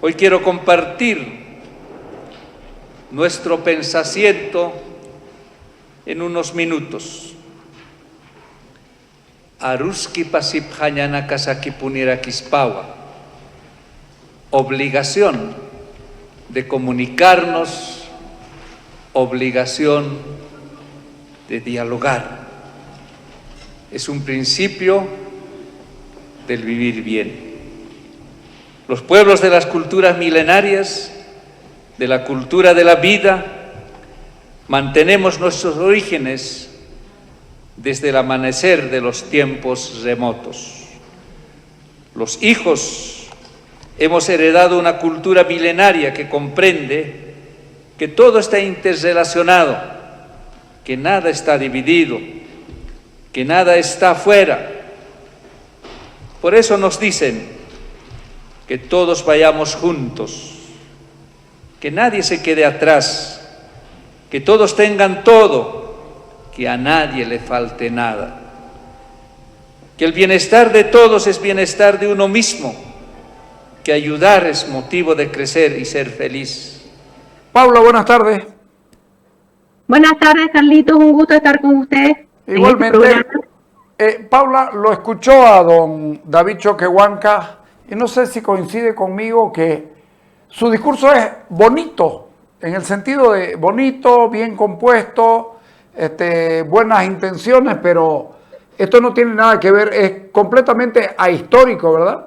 Hoy quiero compartir nuestro pensamiento en unos minutos. Aruski pasiphañana kasaki punira kispawa. Obligación de comunicarnos, obligación de dialogar. Es un principio del vivir bien. Los pueblos de las culturas milenarias, de la cultura de la vida, mantenemos nuestros orígenes desde el amanecer de los tiempos remotos. Los hijos hemos heredado una cultura milenaria que comprende que todo está interrelacionado, que nada está dividido, que nada está afuera. Por eso nos dicen que todos vayamos juntos, que nadie se quede atrás, que todos tengan todo, que a nadie le falte nada. Que el bienestar de todos es bienestar de uno mismo, que ayudar es motivo de crecer y ser feliz. Paula, buenas tardes. Buenas tardes, Carlitos, un gusto estar con usted. Igualmente, Paula, lo escuchó a don David Choquehuanca y no sé si coincide conmigo que su discurso es bonito, en el sentido de bonito, bien compuesto, buenas intenciones, pero esto no tiene nada que ver, es completamente ahistórico, ¿verdad?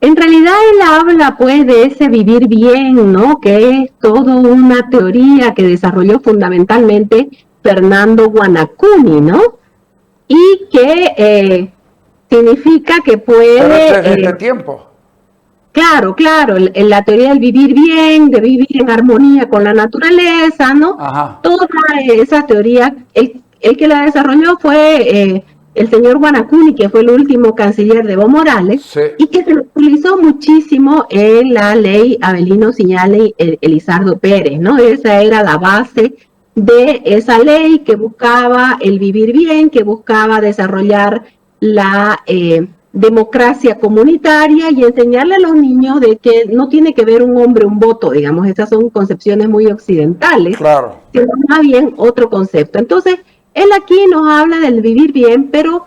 En realidad él habla pues de ese vivir bien, ¿no? Que es toda una teoría que desarrolló fundamentalmente Fernando Guanacuni, ¿no? Y que significa que puede... Pero desde este tiempo. Claro, en la teoría del vivir bien, de vivir en armonía con la naturaleza, ¿no? Ajá. Toda esa teoría, el que la desarrolló fue el señor Guanacuni, que fue el último canciller de Evo Morales, sí, y que se utilizó muchísimo en la ley Avelino Siñale y Elizardo Pérez, ¿no? Esa era la base de esa ley que buscaba el vivir bien, que buscaba desarrollar la democracia comunitaria y enseñarle a los niños de que no tiene que ver un hombre, un voto, digamos, esas son concepciones muy occidentales, claro, sino más bien otro concepto. Entonces, él aquí nos habla del vivir bien, pero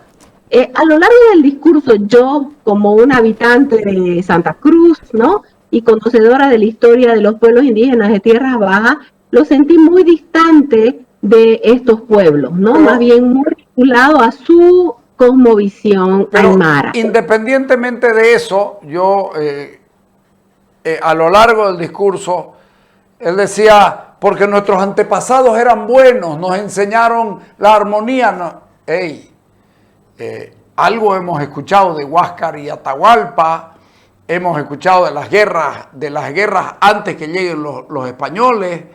a lo largo del discurso, yo, como una habitante de Santa Cruz, ¿no?, y conocedora de la historia de los pueblos indígenas de Tierras Bajas, lo sentí muy distante de estos pueblos, ¿no? Pero, más bien muy vinculado a su cosmovisión aymara. Independientemente de eso, yo a lo largo del discurso, él decía, porque nuestros antepasados eran buenos, nos enseñaron la armonía. No, algo hemos escuchado de Huáscar y Atahualpa, hemos escuchado de las guerras antes que lleguen los españoles.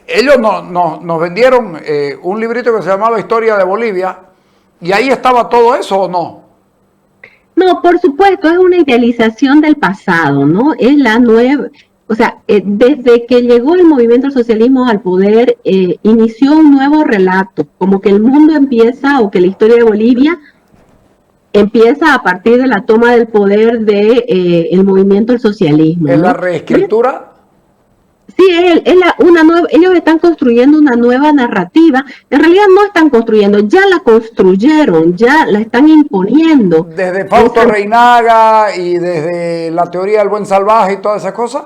Ellos nos vendieron un librito que se llamaba Historia de Bolivia, y ahí estaba todo eso, ¿o no? No, por supuesto, es una idealización del pasado, ¿no? Es la nueva, o sea, desde que llegó el movimiento del socialismo al poder, inició un nuevo relato, como que el mundo empieza, o que la historia de Bolivia empieza a partir de la toma del poder de el movimiento del socialismo, ¿no? ¿Es la reescritura? Sí, ellos están construyendo una nueva narrativa. En realidad no están construyendo, ya la construyeron, ya la están imponiendo. ¿Desde Fausto Reinaga y desde la teoría del buen salvaje y todas esas cosas?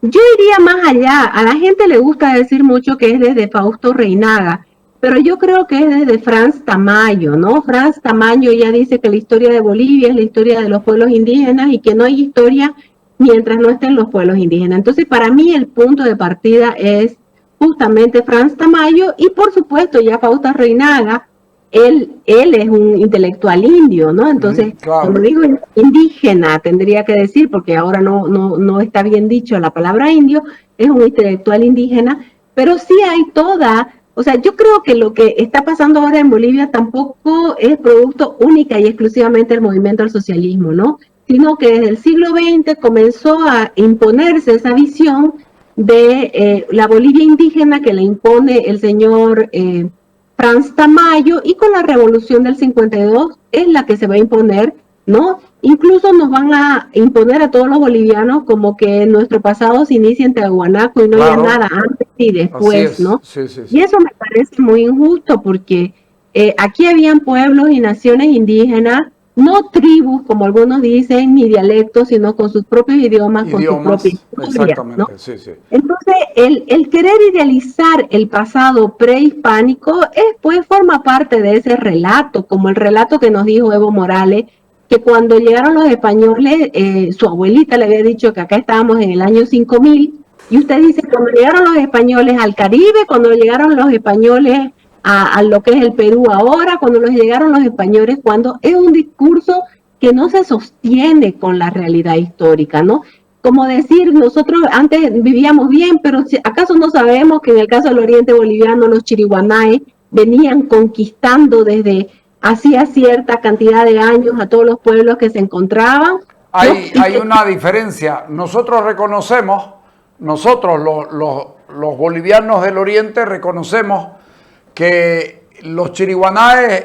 Yo iría más allá. A la gente le gusta decir mucho que es desde Fausto Reinaga, pero yo creo que es desde Franz Tamayo, ¿no? Franz Tamayo ya dice que la historia de Bolivia es la historia de los pueblos indígenas y que no hay historia mientras no estén los pueblos indígenas. Entonces, para mí el punto de partida es justamente Franz Tamayo y, por supuesto, ya Fausto Reinaga, él es un intelectual indio, ¿no? Entonces, claro, como digo, indígena tendría que decir, porque ahora no está bien dicho la palabra indio, es un intelectual indígena, pero sí hay toda, o sea, yo creo que lo que está pasando ahora en Bolivia tampoco es producto única y exclusivamente del movimiento al socialismo, ¿no? Sino que desde el siglo XX comenzó a imponerse esa visión de la Bolivia indígena que le impone el señor Franz Tamayo, y con la revolución del 52 es la que se va a imponer ¿no? Incluso nos van a imponer a todos los bolivianos como que nuestro pasado se inicia en Tiahuanaco y no haya nada antes y después, ¿no? Sí, sí, sí. Y eso me parece muy injusto porque aquí habían pueblos y naciones indígenas, no tribus, como algunos dicen, ni dialectos, sino con sus propios idiomas, con su propia historia, ¿no? Sí, sí. Entonces, el querer idealizar el pasado prehispánico pues forma parte de ese relato, como el relato que nos dijo Evo Morales, que cuando llegaron los españoles, su abuelita le había dicho que acá estábamos en el año 5000, y usted dice, cuando llegaron los españoles al Caribe, cuando llegaron los españoles a lo que es el Perú ahora, cuando llegaron los españoles, cuando es un discurso que no se sostiene con la realidad histórica, ¿no? Como decir, nosotros antes vivíamos bien, pero ¿acaso no sabemos que en el caso del oriente boliviano los chiriguanáes venían conquistando desde hacía cierta cantidad de años a todos los pueblos que se encontraban? Hay una diferencia. Nosotros reconocemos, los bolivianos del oriente reconocemos que los chiriguanáes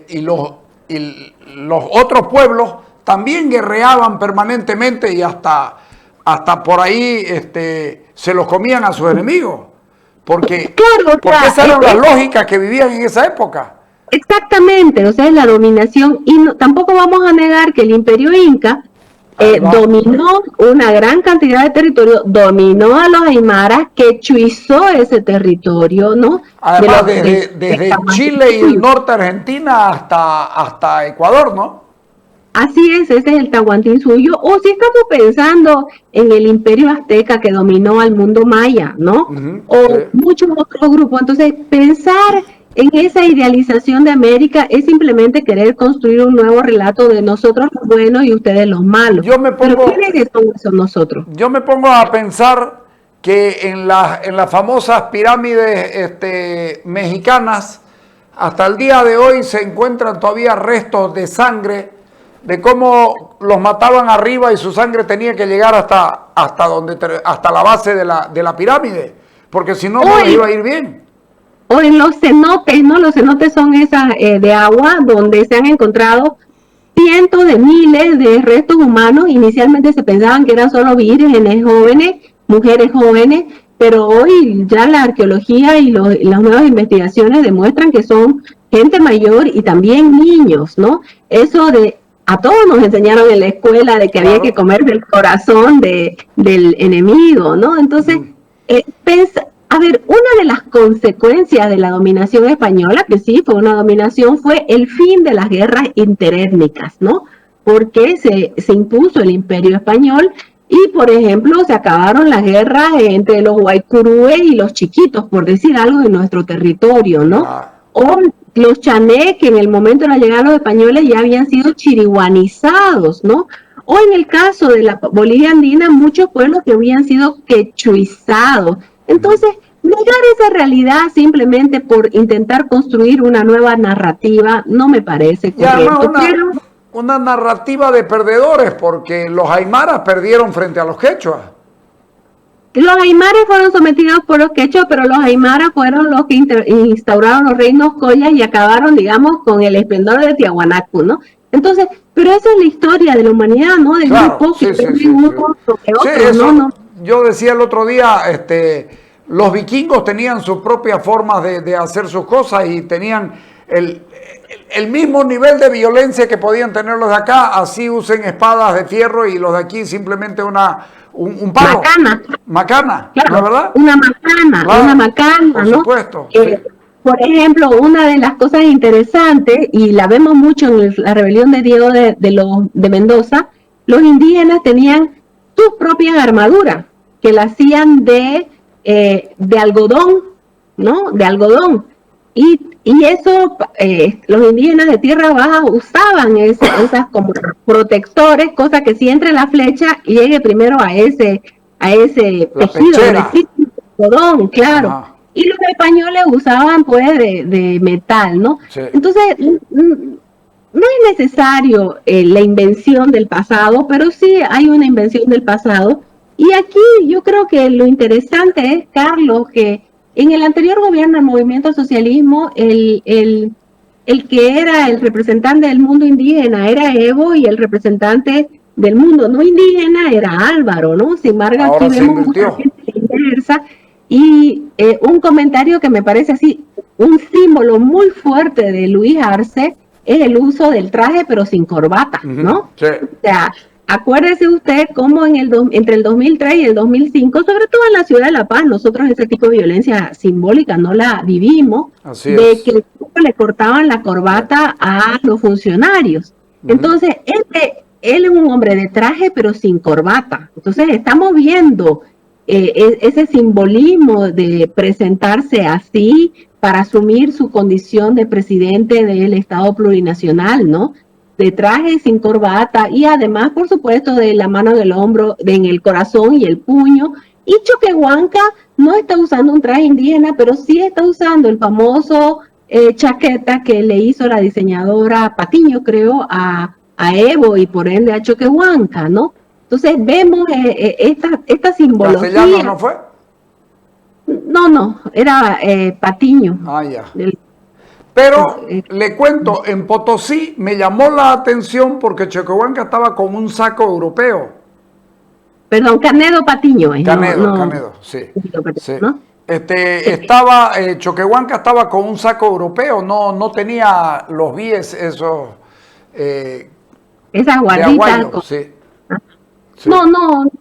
y los otros pueblos también guerreaban permanentemente y hasta por ahí se los comían a sus enemigos. Porque esa era la lógica que vivían en esa época. Exactamente, o sea, es la dominación. Y tampoco vamos a negar que el Imperio Inca dominó una gran cantidad de territorio, dominó a los aymaras, quechuizó ese territorio, ¿no? Además, desde Chile y el norte de Argentina hasta Ecuador, ¿no? Así es, ese es el Tahuantinsuyo. O si estamos pensando en el Imperio Azteca que dominó al mundo maya, ¿no? Muchos otros grupos. Entonces, pensar en esa idealización de América es simplemente querer construir un nuevo relato de nosotros los buenos y ustedes los malos. ¿Pero quiénes son nosotros? Yo me pongo a pensar que en las famosas pirámides mexicanas, hasta el día de hoy se encuentran todavía restos de sangre, de cómo los mataban arriba y su sangre tenía que llegar hasta la base de la pirámide, porque si no, no les iba a ir bien. O en los cenotes, ¿no? Los cenotes son esas de agua donde se han encontrado cientos de miles de restos humanos. Inicialmente se pensaban que eran solo vírgenes jóvenes, mujeres jóvenes, pero hoy ya la arqueología y las nuevas investigaciones demuestran que son gente mayor y también niños, ¿no? Eso a todos nos enseñaron en la escuela de que había que comer del corazón del enemigo, ¿no? Entonces, a ver, una de las consecuencias de la dominación española, que sí fue una dominación, fue el fin de las guerras interétnicas, ¿no? Porque se impuso el imperio español y, por ejemplo, se acabaron las guerras entre los guaycurúes y los chiquitos, por decir algo, de nuestro territorio, ¿no? O los chanés, que en el momento de la llegada de los españoles ya habían sido chiriguanizados, ¿no? O en el caso de la Bolivia andina, muchos pueblos que habían sido quechuizados. Entonces, negar esa realidad simplemente por intentar construir una nueva narrativa no me parece correcto. Una narrativa de perdedores, porque los aymaras perdieron frente a los quechuas. Los aymaras fueron sometidos por los quechuas, pero los aymaras fueron los que instauraron los reinos collas y acabaron, digamos, con el esplendor de Tiahuanaco, ¿no? Entonces, pero esa es la historia de la humanidad, ¿no? De grupos que uno sobre otros, ¿no? Yo decía el otro día, los vikingos tenían sus propias formas de hacer sus cosas y tenían el mismo nivel de violencia que podían tener los de acá, así usen espadas de fierro y los de aquí simplemente un palo. Macana, claro, ¿no es verdad? Una macana, por ¿no? Supuesto, Por ejemplo, una de las cosas interesantes, y la vemos mucho en la rebelión de Diego de Mendoza, los indígenas tenían sus propias armaduras, que la hacían de algodón, ¿no? De algodón. Y eso, los indígenas de tierra baja usaban esas como protectores, cosa que si entre la flecha llegue primero a ese tejido de algodón, claro. Ajá. Y los españoles usaban pues de metal, ¿no? Sí. Entonces, no es necesario la invención del pasado, pero sí hay una invención del pasado. Y aquí yo creo que lo interesante es, Carlos, que en el anterior gobierno del movimiento al socialismo, el el que era el representante del mundo indígena era Evo y el representante del mundo no indígena era Álvaro, ¿no? Sin embargo, ahora aquí vemos una gente inversa y un comentario que me parece así, un símbolo muy fuerte de Luis Arce es el uso del traje pero sin corbata, ¿no? Sí. O sea, acuérdese usted cómo entre el 2003 y el 2005, sobre todo en la ciudad de La Paz, nosotros ese tipo de violencia simbólica no la vivimos, de que le cortaban la corbata a los funcionarios. Entonces, él es un hombre de traje pero sin corbata. Entonces, estamos viendo ese simbolismo de presentarse así para asumir su condición de presidente del Estado plurinacional, ¿no? De traje sin corbata y además, por supuesto, de la mano en el hombro, en el corazón y el puño. Y Choquehuanca no está usando un traje indígena, pero sí está usando el famoso chaqueta que le hizo la diseñadora Patiño, creo, a Evo y por ende a Choquehuanca, ¿no? Entonces vemos esta simbología. ¿Castellano no fue? No, era Patiño. Ah, ya. Pero le cuento, en Potosí me llamó la atención porque Choquehuanca estaba con un saco europeo. Perdón, Canedo Patiño. Canedo, sí. Sí. ¿No? Estaba, Choquehuanca estaba con un saco europeo, no tenía los bies esos. Esas guarditas. Sí. Sí. No,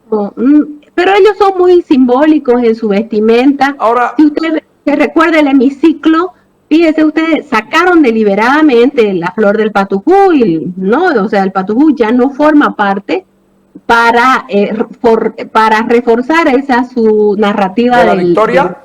pero ellos son muy simbólicos en su vestimenta. Ahora, si usted se recuerda el hemiciclo, fíjese ustedes, sacaron deliberadamente la flor del patujú, ¿no? O sea, el patujú ya no forma parte para reforzar esa su narrativa de la victoria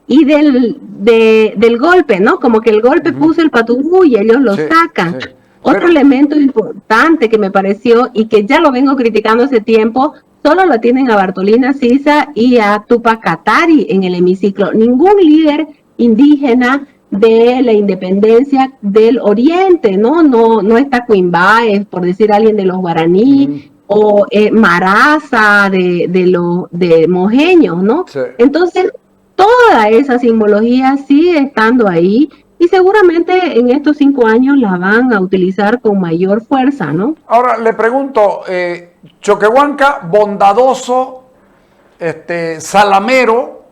y del golpe, ¿no? Como que el golpe puso el patujú y ellos lo sacan. Sí. Otro elemento importante que me pareció y que ya lo vengo criticando hace tiempo, solo lo tienen a Bartolina Sisa y a Tupac Katari en el hemiciclo. Ningún líder indígena de la independencia del oriente, ¿no? No está Cuimbaez, por decir alguien de los guaraní, o Maraza de mojeños, ¿no? Sí. Entonces, toda esa simbología sigue estando ahí. Y seguramente en estos 5 años la van a utilizar con mayor fuerza, ¿no? Ahora le pregunto, Choquehuanca, bondadoso, salamero,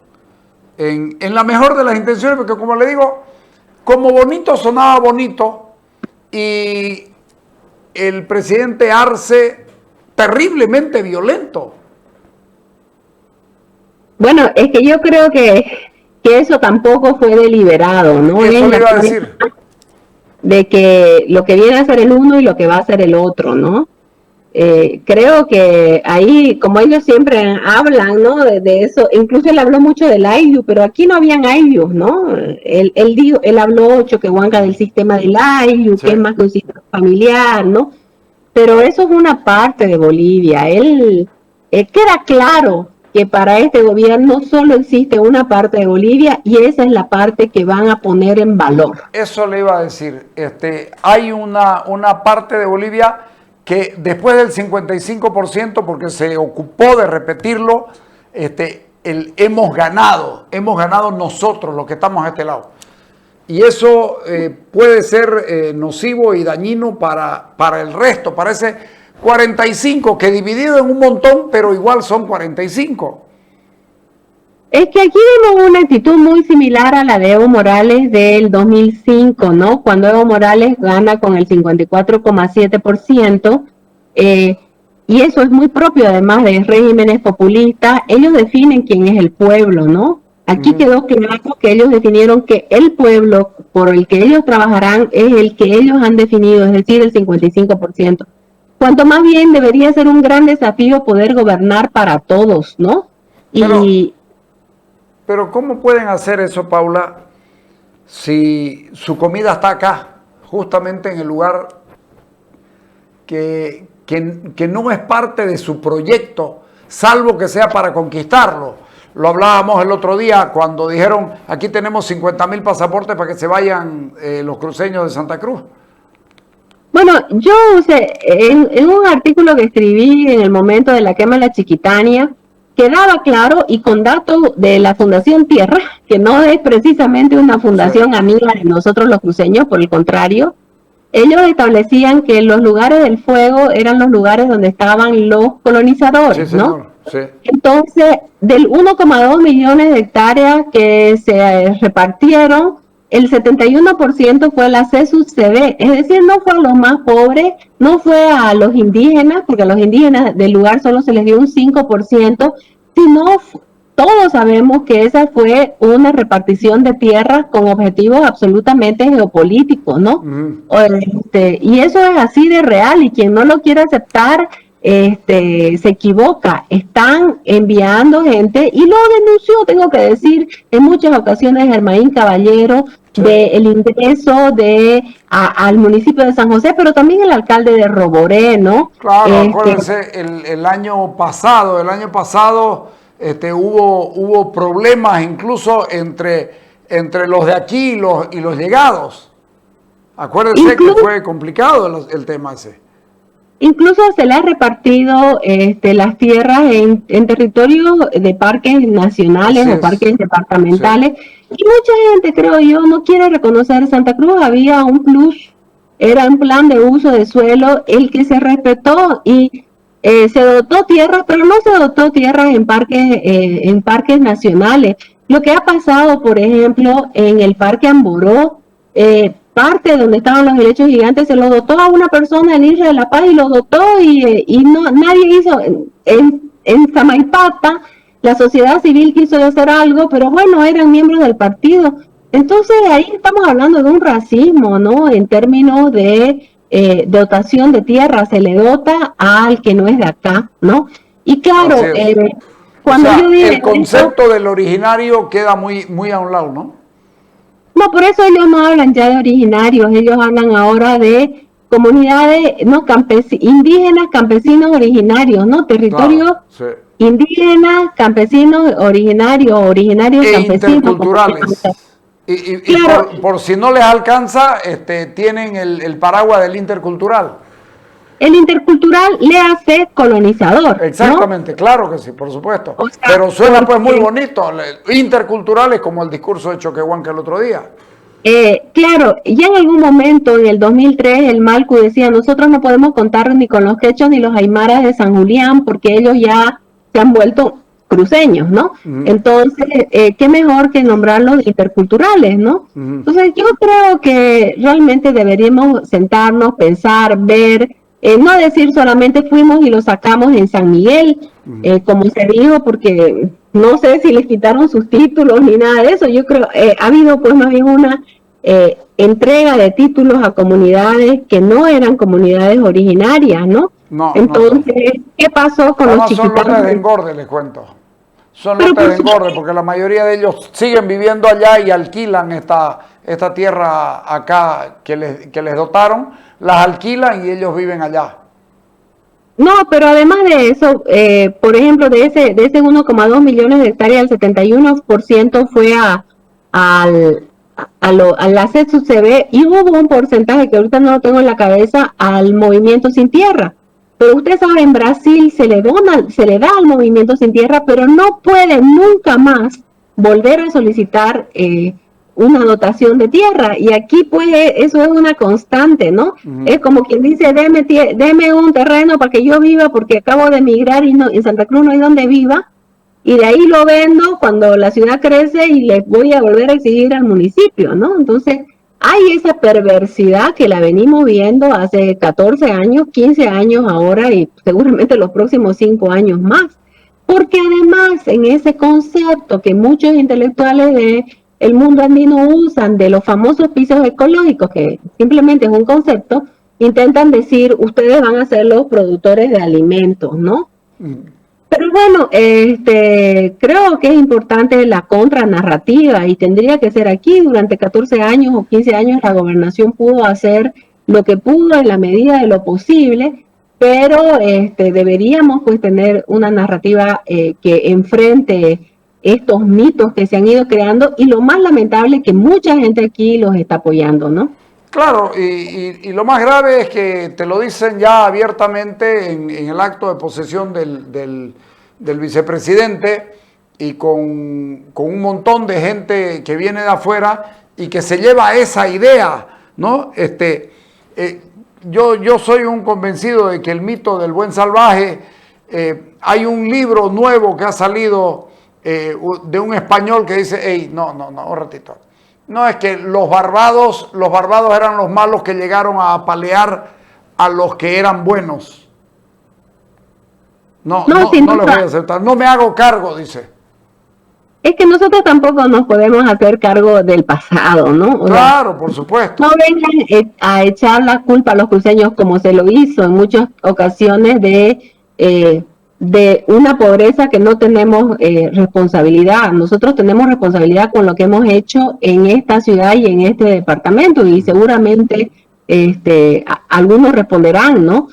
en la mejor de las intenciones, porque como le digo, como bonito sonaba bonito, y el presidente Arce, terriblemente violento. Bueno, es que yo creo que eso tampoco fue deliberado, ¿no? Eso le iba a decir. De que lo que viene a ser el uno y lo que va a ser el otro, ¿no? Creo que ahí, como ellos siempre hablan, ¿no? De eso, incluso él habló mucho del AIDU, pero aquí no habían AIDU, ¿no? Él habló Choquehuanca del sistema del AIDU, sí, que es más que un sistema familiar, ¿no? Pero eso es una parte de Bolivia. Queda claro que para este gobierno solo existe una parte de Bolivia y esa es la parte que van a poner en valor. Eso le iba a decir. Hay una parte de Bolivia que después del 55%, porque se ocupó de repetirlo, hemos ganado nosotros los que estamos a este lado. Y eso puede ser nocivo y dañino para el resto, para ese 45, que dividido en un montón, pero igual son 45. Es que aquí vemos una actitud muy similar a la de Evo Morales del 2005, ¿no? Cuando Evo Morales gana con el 54,7%, y eso es muy propio además de regímenes populistas. Ellos definen quién es el pueblo, ¿no? Aquí quedó claro que ellos definieron que el pueblo por el que ellos trabajarán es el que ellos han definido, es decir, el 55%. Cuanto más bien debería ser un gran desafío poder gobernar para todos, ¿no? Pero ¿cómo pueden hacer eso, Paula, si su comida está acá, justamente en el lugar que no es parte de su proyecto, salvo que sea para conquistarlo? Lo hablábamos el otro día cuando dijeron, aquí tenemos 50,000 pasaportes para que se vayan los cruceños de Santa Cruz. Bueno, yo en un artículo que escribí en el momento de la quema de la Chiquitania, quedaba claro, y con datos de la Fundación Tierra, que no es precisamente una fundación amiga de nosotros los cruceños, por el contrario, ellos establecían que los lugares del fuego eran los lugares donde estaban los colonizadores, ¿no? Sí. Entonces, del 1,2 millones de hectáreas que se repartieron, el 71% fue la CSUCB, es decir, no fue a los más pobres, no fue a los indígenas, porque a los indígenas del lugar solo se les dio un 5%, sino todos sabemos que esa fue una repartición de tierras con objetivos absolutamente geopolíticos, ¿no? Y eso es así de real, y quien no lo quiere aceptar se equivoca. Están enviando gente, y lo denunció, tengo que decir, en muchas ocasiones Germain Caballero, del ingreso al municipio de San José, pero también el alcalde de Roboré, ¿no? Claro, acuérdense, el año pasado hubo problemas incluso entre los de aquí y los llegados. Acuérdense que fue complicado el tema ese. Incluso se le ha repartido las tierras en territorios de parques nacionales o parques departamentales. Y mucha gente, creo yo, no quiere reconocer. Santa Cruz había un plus, era un plan de uso de suelo, el que se respetó, y se dotó tierras, pero no se dotó tierras en parques nacionales. Lo que ha pasado, por ejemplo, en el Parque Amboró, parte donde estaban los helechos gigantes, se lo dotó a una persona en Isla de la Paz, y lo dotó, y no, nadie hizo. En Samaipata, la sociedad civil quiso hacer algo, pero bueno, eran miembros del partido. Entonces ahí estamos hablando de un racismo, ¿no? En términos de dotación de tierra, se le dota al que no es de acá, ¿no? Y claro, cuando yo digo el concepto del originario queda muy a un lado, ¿no? No, por eso ellos no hablan ya de originarios, ellos hablan ahora de comunidades, no, indígenas, campesinos originarios, ¿no? Territorios indígenas, campesinos originarios campesinos. Interculturales. Y claro, por si no les alcanza, tienen el paraguas del intercultural. El intercultural le hace colonizador. Exactamente, ¿no? Claro que sí, por supuesto. O sea, pero suena pues muy bonito. Intercultural es como el discurso de Choquehuanca el otro día. Claro, ya en algún momento, en el 2003, el Malcu decía, nosotros no podemos contar ni con los quechos ni los aymaras de San Julián, porque ellos ya se han vuelto cruceños, ¿no? Entonces, qué mejor que nombrarlos interculturales, ¿no? Entonces, yo creo que realmente deberíamos sentarnos, pensar, ver, no decir solamente fuimos y lo sacamos en San Miguel, como se dijo, porque no sé si les quitaron sus títulos ni nada de eso. Yo creo ha habido pues más bien una entrega de títulos a comunidades que no eran comunidades originarias, ¿no? Entonces, ¿qué pasó con los chiquitanos? Son lotes de engorde, les cuento. Son lotes de engorde, porque la mayoría de ellos siguen viviendo allá y alquilan esta tierra acá que les dotaron, las alquilan y ellos viven allá. No, pero además de eso, por ejemplo, de ese 1,2 millones de hectáreas, el 71% fue a la CSUCB, y hubo un porcentaje que ahorita no lo tengo en la cabeza, al Movimiento Sin Tierra. Pero usted sabe, en Brasil se le da al Movimiento Sin Tierra, pero no puede nunca más volver a solicitar una dotación de tierra, y aquí pues eso es una constante, ¿no? Es como quien dice, deme un terreno para que yo viva, porque acabo de emigrar y en Santa Cruz no hay donde viva, y de ahí lo vendo cuando la ciudad crece y le voy a volver a exigir al municipio, ¿no? Entonces hay esa perversidad que la venimos viendo hace 14 años, 15 años ahora, y seguramente los próximos 5 años más, porque además en ese concepto que muchos intelectuales el mundo andino usan, de los famosos pisos ecológicos, que simplemente es un concepto, intentan decir, ustedes van a ser los productores de alimentos, ¿no? Pero bueno, creo que es importante la contranarrativa, y tendría que ser aquí. Durante 14 años o 15 años la gobernación pudo hacer lo que pudo en la medida de lo posible, pero deberíamos pues tener una narrativa que enfrente estos mitos que se han ido creando, y lo más lamentable es que mucha gente aquí los está apoyando, ¿no? Claro, y lo más grave es que te lo dicen ya abiertamente en el acto de posesión del del vicepresidente y con un montón de gente que viene de afuera y que se lleva esa idea, ¿no? Yo soy un convencido de que el mito del buen salvaje, hay un libro nuevo que ha salido de un español que dice, hey, no, un ratito. No, es que los barbados eran los malos que llegaron a apalear a los que eran buenos. No les voy a aceptar. No me hago cargo, dice. Es que nosotros tampoco nos podemos hacer cargo del pasado, ¿no? Claro, por supuesto. No vengan a echar la culpa a los cruceños como se lo hizo en muchas ocasiones de una pobreza que no tenemos responsabilidad. Nosotros tenemos responsabilidad con lo que hemos hecho en esta ciudad y en este departamento y seguramente algunos responderán, ¿no?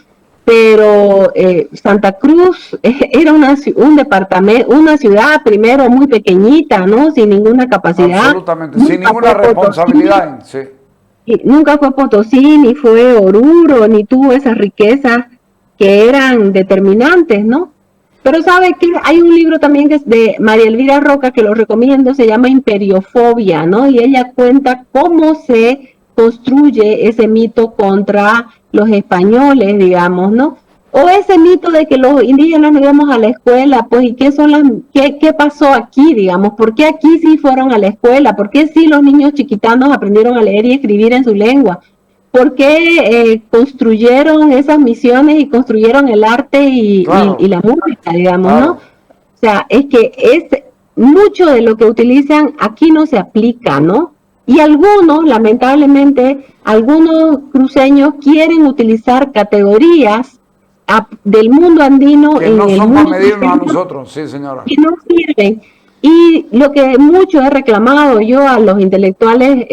Pero Santa Cruz era un departamento, una ciudad primero muy pequeñita, ¿no? Sin ninguna capacidad. Absolutamente, sin ninguna responsabilidad. Sí. Y nunca fue Potosí, ni fue Oruro, ni tuvo esas riquezas que eran determinantes, ¿no? Pero sabe que hay un libro también que es de María Elvira Roca, que lo recomiendo, se llama Imperiofobia, ¿no? Y ella cuenta cómo se construye ese mito contra los españoles, digamos, ¿no? O ese mito de que los indígenas no íbamos a la escuela, pues, ¿y qué pasó aquí, digamos? ¿Por qué aquí sí fueron a la escuela? ¿Por qué sí los niños chiquitanos aprendieron a leer y escribir en su lengua? ¿Por qué construyeron esas misiones y construyeron el arte y la música, digamos, ¿no? O sea, es que mucho de lo que utilizan aquí no se aplica, ¿no? Y algunos, lamentablemente, algunos cruceños quieren utilizar categorías del mundo andino que no son para medirnos a nosotros, sí, señora. Que no sirven. Y lo que mucho he reclamado yo a los intelectuales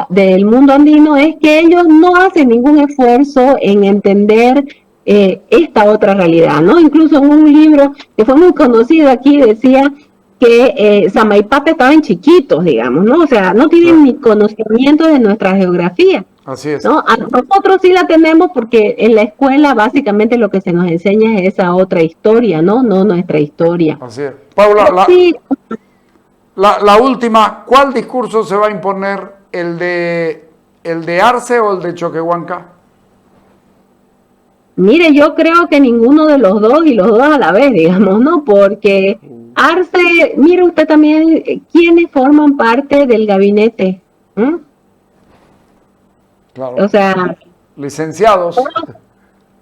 del mundo andino es que ellos no hacen ningún esfuerzo en entender esta otra realidad, ¿no? Incluso en un libro que fue muy conocido aquí decía que Samaipate estaban chiquitos, digamos, ¿no? O sea, no tienen ni conocimiento de nuestra geografía. Así es. ¿No? A nosotros sí la tenemos porque en la escuela básicamente lo que se nos enseña es esa otra historia, ¿no? No nuestra historia. Así es. Paula, la última, ¿cuál discurso se va a imponer? ¿El de Arce o el de Choquehuanca? Mire, yo creo que ninguno de los dos y los dos a la vez, digamos, ¿no? Porque Arce, mire usted también, ¿quiénes forman parte del gabinete? Claro. O sea, licenciados.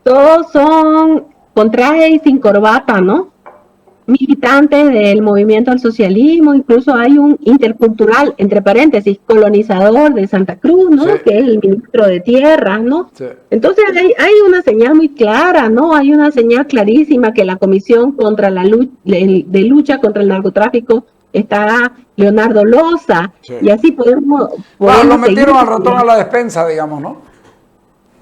Todos son con traje y sin corbata, ¿no? Militantes del movimiento al socialismo, incluso hay un intercultural, entre paréntesis, colonizador de Santa Cruz, ¿no? Sí. Que es el ministro de Tierras, ¿no? Sí. Entonces hay una señal muy clara, ¿no? Hay una señal clarísima que la Comisión contra de lucha contra el narcotráfico está Leonardo Loza, sí. Y así podemos lo metieron al ratón a la despensa, digamos, ¿no?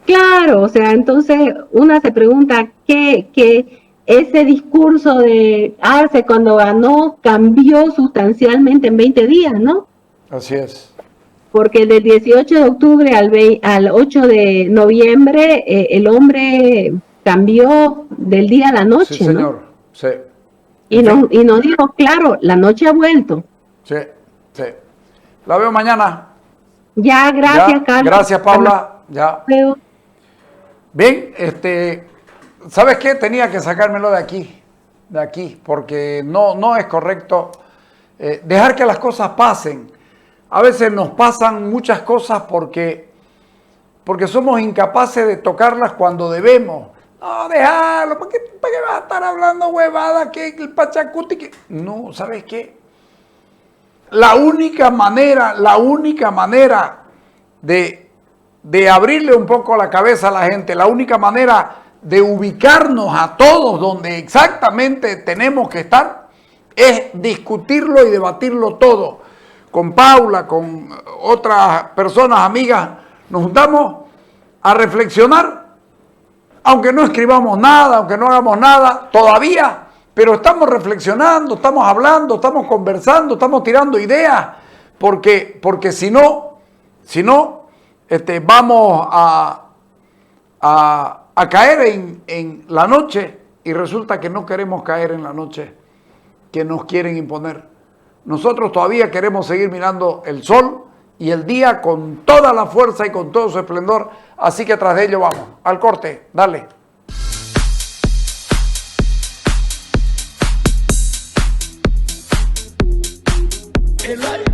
Claro, o sea, entonces una se pregunta ¿qué ese discurso de Arce cuando ganó cambió sustancialmente en 20 días, ¿no? Así es. Porque del 18 de octubre al 8 de noviembre el hombre cambió del día a la noche, sí, señor. ¿no? Sí. Y nos dijo, claro, la noche ha vuelto. Sí, sí. La veo mañana. Ya, gracias, Carlos. Gracias, Paula. Ya. Bien, ¿sabes qué? Tenía que sacármelo de aquí, porque no es correcto dejar que las cosas pasen. A veces nos pasan muchas cosas porque somos incapaces de tocarlas cuando debemos. No, déjalo, ¿para qué vas a estar hablando huevada que el Pachacuti? No, ¿sabes qué? La única manera de abrirle un poco la cabeza a la gente, la única manera de ubicarnos a todos donde exactamente tenemos que estar, es discutirlo y debatirlo todo. Con Paula, con otras personas, amigas, nos juntamos a reflexionar, aunque no escribamos nada, aunque no hagamos nada, todavía, pero estamos reflexionando, estamos hablando, estamos conversando, estamos tirando ideas, porque si no, vamos a caer en la noche y resulta que no queremos caer en la noche que nos quieren imponer. Nosotros todavía queremos seguir mirando el sol y el día con toda la fuerza y con todo su esplendor, así que tras de ello vamos. Al corte, dale. El